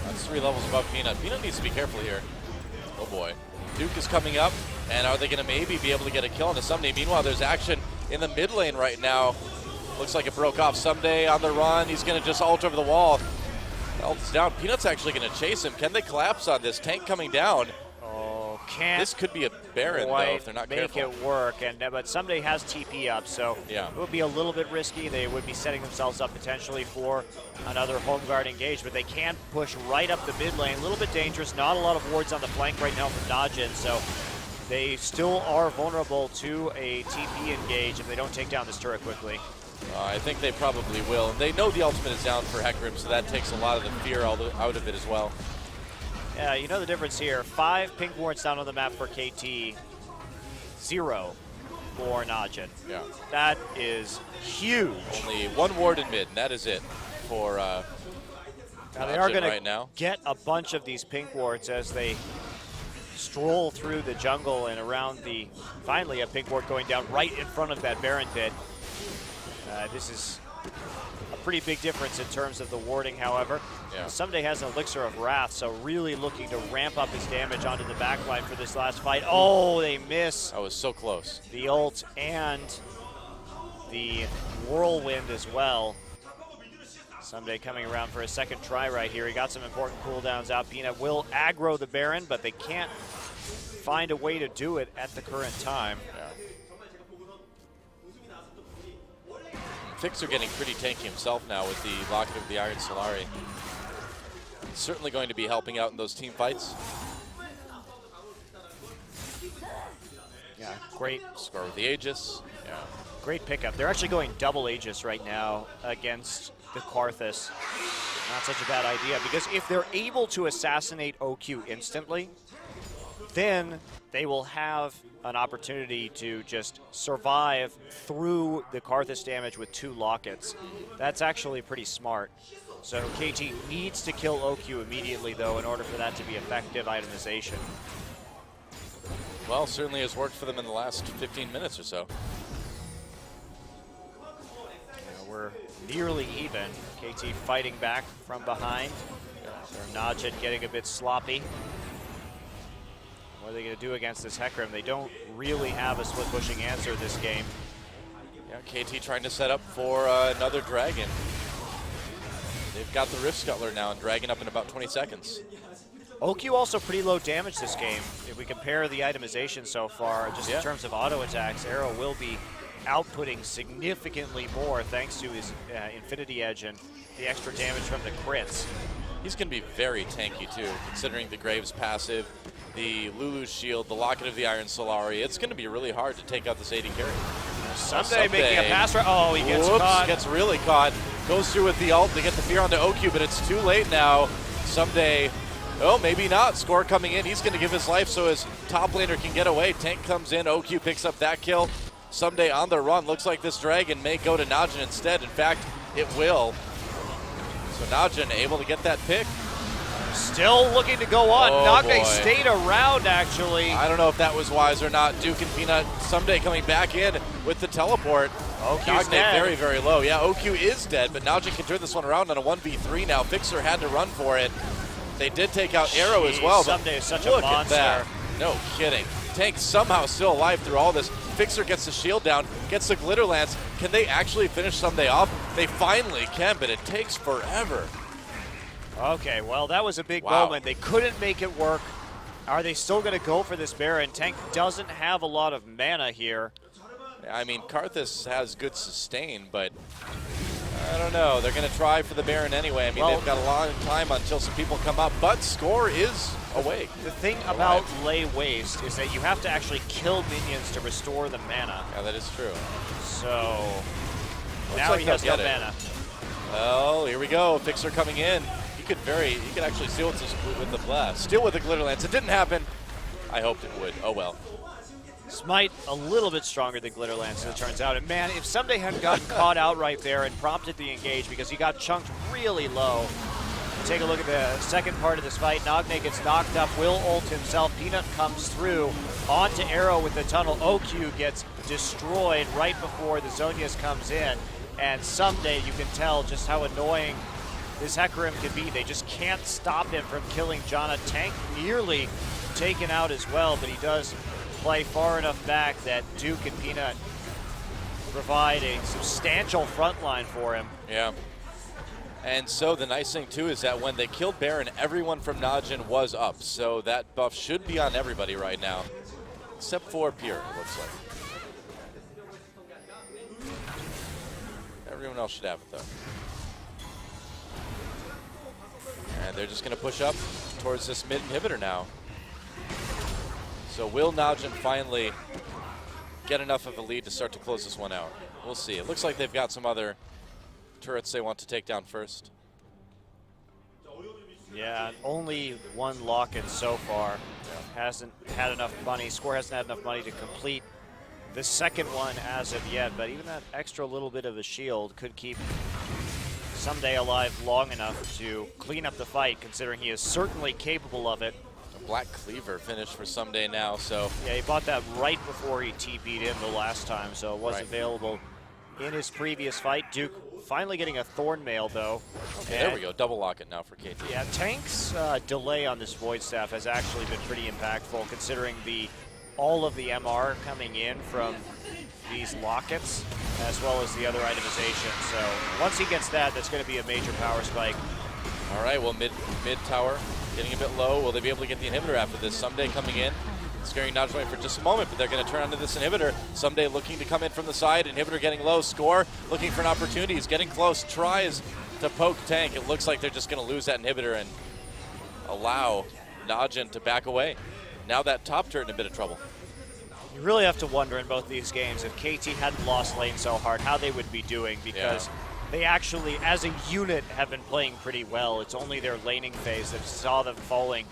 that's 3 levels above Peanut. Peanut needs to be careful here. Oh boy. Duke is coming up, and are they going to maybe be able to get a kill into Someday? Meanwhile, there's action in the mid lane right now. Looks like it broke off. Someday on the run. He's going to just ult over the wall. Ult's down. Peanut's actually going to chase him. Can they collapse on this? Tank coming down. Oh, can't. This could be a Baron, though, if they're not careful. Make it work, but Someday has TP up, so it would be a little bit risky. They would be setting themselves up potentially for another home guard engage, but they can push right up the mid lane. A little bit dangerous. Not a lot of wards on the flank right now from NaJin, so they still are vulnerable to a TP engage if they don't take down this turret quickly. I think they probably will. And they know the ultimate is down for Hecarim, so that takes a lot of the fear out of it as well. Yeah, you know the difference here. 5 pink wards down on the map for KT, 0 for NaJin. Yeah. That is huge. Only 1 ward in mid, and that is it for now they are going right to get a bunch of these pink wards as they stroll through the jungle and around the, finally a pink ward going down right in front of that Baron pit. This is a pretty big difference in terms of the warding, however. Yeah. Someday has an Elixir of Wrath, so really looking to ramp up his damage onto the backline for this last fight. Oh, they miss. That was so close. The ult and the Whirlwind as well. Someday coming around for a second try right here. He got some important cooldowns out. Peanut will aggro the Baron, but they can't find a way to do it at the current time. Yeah. Fixer getting pretty tanky himself now with the Locket of the Iron Solari. Certainly going to be helping out in those team fights. Yeah, great. Score with the Aegis. Yeah. Great pickup. They're actually going double Aegis right now against the Karthus. Not such a bad idea, because if they're able to assassinate OQ instantly, then they will have an opportunity to just survive through the Karthus damage with 2 Lockets. That's actually pretty smart. So KT needs to kill OQ immediately, though, in order for that to be effective itemization. Well, certainly has worked for them in the last 15 minutes or so. We're nearly even. KT fighting back from behind. So NaJin getting a bit sloppy. What are they going to do against this Hecarim? They don't really have a split pushing answer this game. Yeah, KT trying to set up for another Dragon. They've got the Rift Scuttler now and Dragon up in about 20 seconds. OQ also pretty low damage this game. If we compare the itemization so far, just in terms of auto attacks, Arrow will be outputting significantly more thanks to his Infinity Edge and the extra damage from the crits. He's going to be very tanky too, considering the Graves passive, the Lulu's shield, the Locket of the Iron Solari. It's going to be really hard to take out this AD carry. Someday making a pass. Oh, he gets caught. Gets really caught. Goes through with the ult to get the fear onto OQ, but it's too late now. Someday, oh, maybe not. Score coming in. He's going to give his life so his top laner can get away. Tank comes in. OQ picks up that kill. Someday on the run. Looks like this Dragon may go to NaJin instead. In fact, it will. So NaJin able to get that pick. Still looking to go on. Oh, Nagne stayed around, actually. I don't know if that was wise or not. Duke and Peanut Someday coming back in with the teleport. OQ's Nagne dead. very, very low. Yeah, OQ is dead, but NaJin can turn this one around on a 1v3 now. Fixer had to run for it. They did take out Arrow as well. Someday is such a look monster. at that. No kidding. Tank somehow still alive through all this. Fixer gets the shield down, gets the Glitter Lance. Can they actually finish Someday off? They finally can, but it takes forever. Okay, well, that was a big moment. They couldn't make it work. Are they still going to go for this Baron? Tank doesn't have a lot of mana here. I mean, Karthus has good sustain, but I don't know. They're going to try for the Baron anyway. I mean, they've got a long time until some people come up, but Score is awake. The thing about Lay Waste is that you have to actually kill minions to restore the mana. Yeah, that is true. So now like he has no get it. mana. Well, here we go. Fixer coming in. He could actually steal with the blast. Steal with the Glitter Lance. It didn't happen. I hoped it would. Oh well. Smite a little bit stronger than Glitter Lance, as it turns out. And man, if Someday hadn't gotten caught out right there and prompted the engage because he got chunked really low. Take a look at the second part of this fight. Nagne gets knocked up, will ult himself. Peanut comes through onto Arrow with the tunnel. OQ gets destroyed right before the Zonius comes in. And Someday, you can tell just how annoying this Hecarim can be. They just can't stop him from killing Janna. Tank nearly taken out as well, but he does play far enough back that Duke and Peanut provide a substantial front line for him. Yeah. And so the nice thing too is that when they killed Baron, everyone from NaJin was up. So that buff should be on everybody right now, except for Pure, it looks like. Everyone else should have it though. And they're just going to push up towards this mid inhibitor now. So will NaJin finally get enough of a lead to start to close this one out? We'll see. It looks like they've got some other turrets they want to take down first. Yeah, only one locket so far. Hasn't had enough money. Score hasn't had enough money to complete the second one as of yet, but even that extra little bit of a shield could keep Someday alive long enough to clean up the fight, considering he is certainly capable of it. A Black Cleaver finish for Someday now, so. Yeah, he bought that right before he TP'd in the last time, so it was available in his previous fight. Duke finally getting a Thorn Mail, though. Okay, there we go. Double lock it now for KT. Yeah, Tank's delay on this Void Staff has actually been pretty impactful, considering all of the MR coming in from these lockets, as well as the other itemization. So once he gets that, that's going to be a major power spike. All right, well, mid tower getting a bit low. Will they be able to get the inhibitor after this? Someday coming in, scaring NaJin away for just a moment, but they're going to turn onto this inhibitor. Someday looking to come in from the side. Inhibitor getting low. Score looking for an opportunity. He's getting close. Tries to poke Tank. It looks like they're just going to lose that inhibitor and allow NaJin to back away. Now that top turret in a bit of trouble. You really have to wonder in both these games if KT hadn't lost lane so hard, how they would be doing, because they actually, as a unit, have been playing pretty well. It's only their laning phase that saw them falling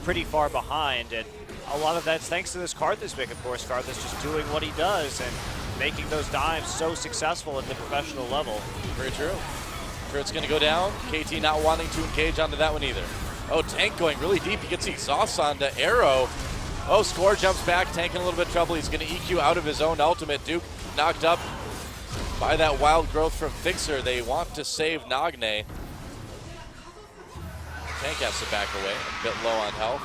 pretty far behind, and a lot of that's thanks to this Karthus pick, of course. Karthus just doing what he does and making those dives so successful at the professional level. Very true. Turret's going to go down. KT not wanting to engage onto that one either. Oh, Tank going really deep. He gets the exhaust onto Arrow. Oh, Score jumps back, Tank in a little bit of trouble. He's going to EQ out of his own ultimate. Duke knocked up by that wild growth from Fixer. They want to save Nagne. Tank has to back away, a bit low on health.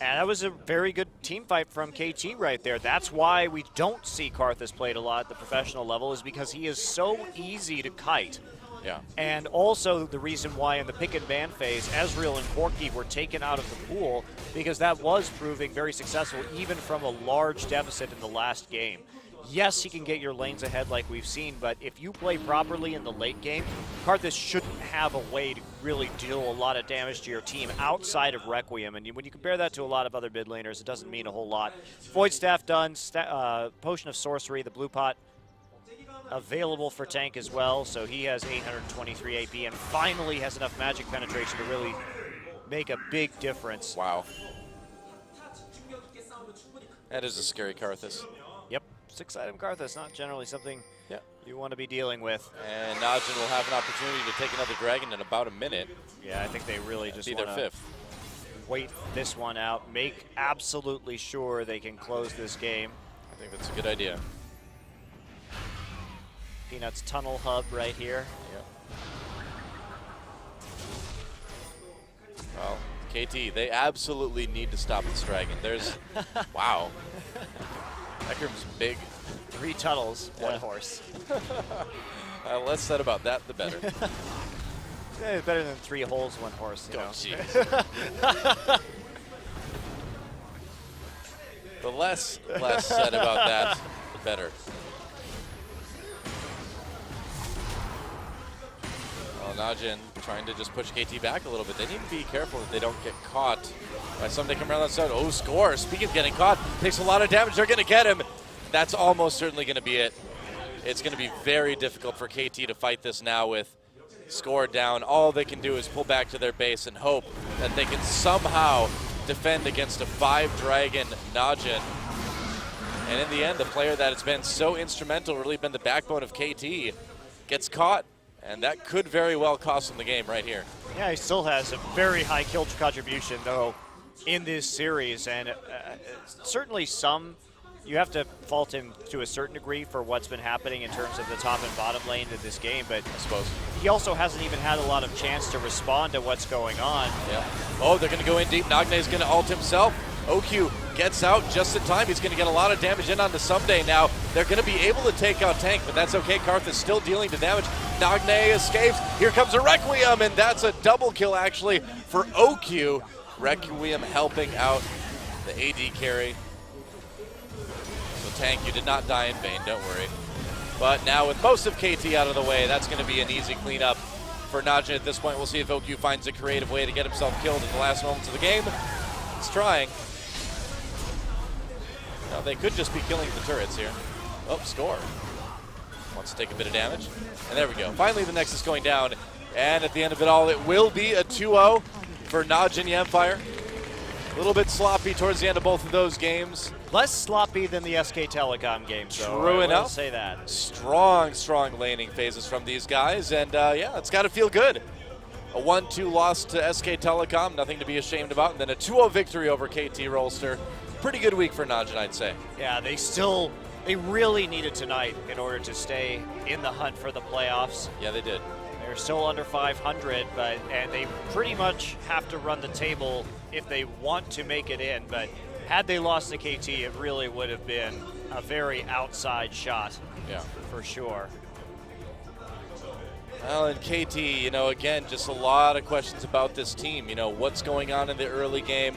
And that was a very good team fight from KT right there. That's why we don't see Karthus played a lot at the professional level, is because he is so easy to kite. Yeah. And also the reason why in the pick and ban phase, Ezreal and Corki were taken out of the pool, because that was proving very successful even from a large deficit in the last game. Yes, he can get your lanes ahead like we've seen, but if you play properly in the late game, Karthus shouldn't have a way to really deal a lot of damage to your team outside of Requiem. And when you compare that to a lot of other mid laners, it doesn't mean a whole lot. Void Staff done, Potion of Sorcery, the blue pot available for Tank as well, so he has 823 AP and finally has enough magic penetration to really make a big difference. Wow. That is a scary Karthus. Yep, 6-item Karthus, not generally something you want to be dealing with. And NaJin will have an opportunity to take another dragon in about a minute. Yeah, I think they really just want to wait this one out, make absolutely sure they can close this game. I think that's a good idea. Peanut's tunnel hub right here. Yep. Well, KT, they absolutely need to stop this dragon. There's, wow. Ekrim's big. 3 tunnels, 1 horse. Less said about that, the better. It's better than 3 holes, 1 horse. You know? Jeez. The less said about that, the better. Well, NaJin trying to just push KT back a little bit. They need to be careful that they don't get caught by somebody coming around that side. Oh, Score. Speaking of getting caught, takes a lot of damage. They're going to get him. That's almost certainly going to be it. It's going to be very difficult for KT to fight this now with Score down. All they can do is pull back to their base and hope that they can somehow defend against a 5-dragon NaJin. And in the end, the player that has been so instrumental, really been the backbone of KT, gets caught, and that could very well cost him the game right here. Yeah, he still has a very high kill contribution, though, in this series, and certainly some you have to fault him to a certain degree for what's been happening in terms of the top and bottom lane of this game, but I suppose he also hasn't even had a lot of chance to respond to what's going on. Yeah. Oh, they're going to go in deep. Nagne's going to ult himself. OQ gets out just in time. He's going to get a lot of damage in on the Someday now. They're going to be able to take out Tank, but that's okay. Karth is still dealing the damage. Nagne escapes. Here comes a Requiem, and that's a double kill actually for OQ. Requiem helping out the AD carry. So Tank, you did not die in vain, don't worry. But now with most of KT out of the way, that's going to be an easy cleanup for NaJin at this point. We'll see if OQ finds a creative way to get himself killed in the last moments of the game. He's trying. Now they could just be killing the turrets here. Oh, Score. Wants to take a bit of damage. And there we go. Finally the Nexus going down. And at the end of it all, it will be a 2-0 for NaJin E-mFire. A little bit sloppy towards the end of both of those games. Less sloppy than the SK Telecom games, though. True enough. I will say that. Strong laning phases from these guys. And yeah, it's got to feel good. A 1-2 loss to SK Telecom, nothing to be ashamed about. And then a 2-0 victory over KT Rolster. Pretty good week for NaJin, I'd say. Yeah, they really needed tonight in order to stay in the hunt for the playoffs. Yeah, they did. They're still under 500, and they pretty much have to run the table if they want to make it in. But had they lost to KT, it really would have been a very outside shot. Yeah, for sure. Well, and KT, you know, again, just a lot of questions about this team. You know, what's going on in the early game?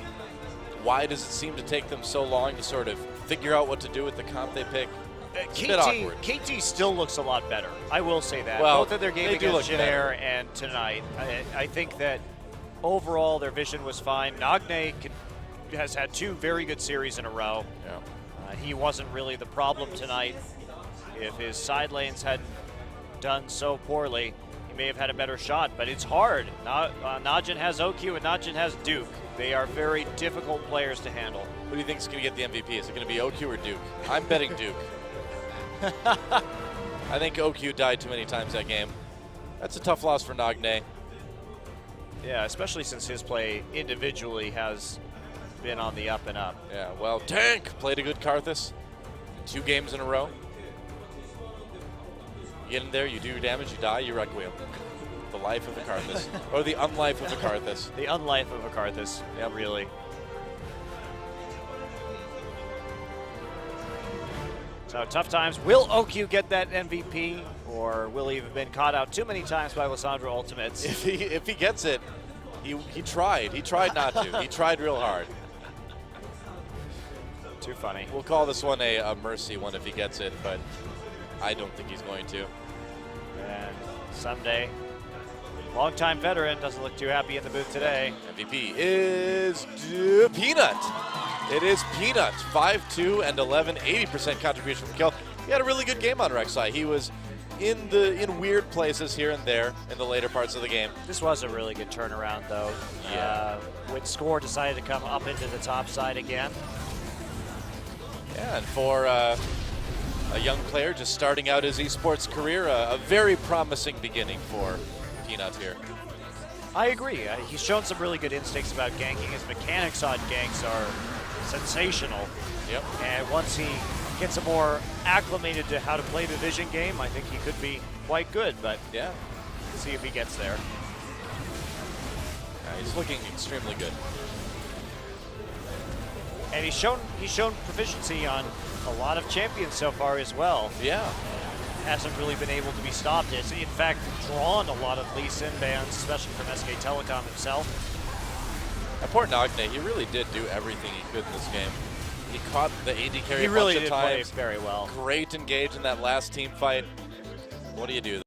Why does it seem to take them so long to sort of figure out what to do with the comp they pick? It's a bit awkward. KT still looks a lot better. I will say that. Well, both of their game against Jinair and tonight. I think that overall their vision was fine. Nagne has had 2 very good series in a row. Yeah. He wasn't really the problem tonight. If his side lanes hadn't done so poorly, he may have had a better shot, but it's hard. NaJin has OQ and NaJin has Duke. They are very difficult players to handle. Who do you think is going to get the MVP? Is it going to be OQ or Duke? I'm betting Duke. I think OQ died too many times that game. That's a tough loss for Nagne. Yeah, especially since his play individually has been on the up and up. Yeah, well, Tank played a good Karthus. 2 games in a row. You get in there, you do your damage, you die, you Requiem. The life of a Karthus. Or the unlife of a Karthus. The unlife of a Karthus, yeah, really. So tough times. Will OQ get that MVP, or will he have been caught out too many times by Lissandra Ultimates? If he gets it, he tried. He tried not to. He tried real hard. Too funny. We'll call this one a mercy one if he gets it, but I don't think he's going to. And someday, longtime veteran doesn't look too happy in the booth today. MVP is Peanut. It is Peanut, 5-2 and 11, 80% contribution from kill. He had a really good game on Rek'Sai. He was in weird places here and there in the later parts of the game. This was a really good turnaround, though. Yeah. When Score decided to come up into the top side again. Yeah, and for a young player just starting out his esports career, a very promising beginning for Peanut here. I agree. He's shown some really good instincts about ganking. His mechanics on ganks are sensational. Yep. And once he gets a more acclimated to how to play the Vision game, I think he could be quite good, but yeah, we'll see if he gets there. Yeah, he's looking extremely good. And he's shown proficiency on a lot of champions so far as well. Yeah. Hasn't really been able to be stopped. It's in fact drawn a lot of Lee Sin bans, especially from SK Telecom himself. That poor Nagne, he really did do everything he could in this game. He caught the AD carry he a really bunch of did play times. very well. Great engage in that last team fight. What do you do?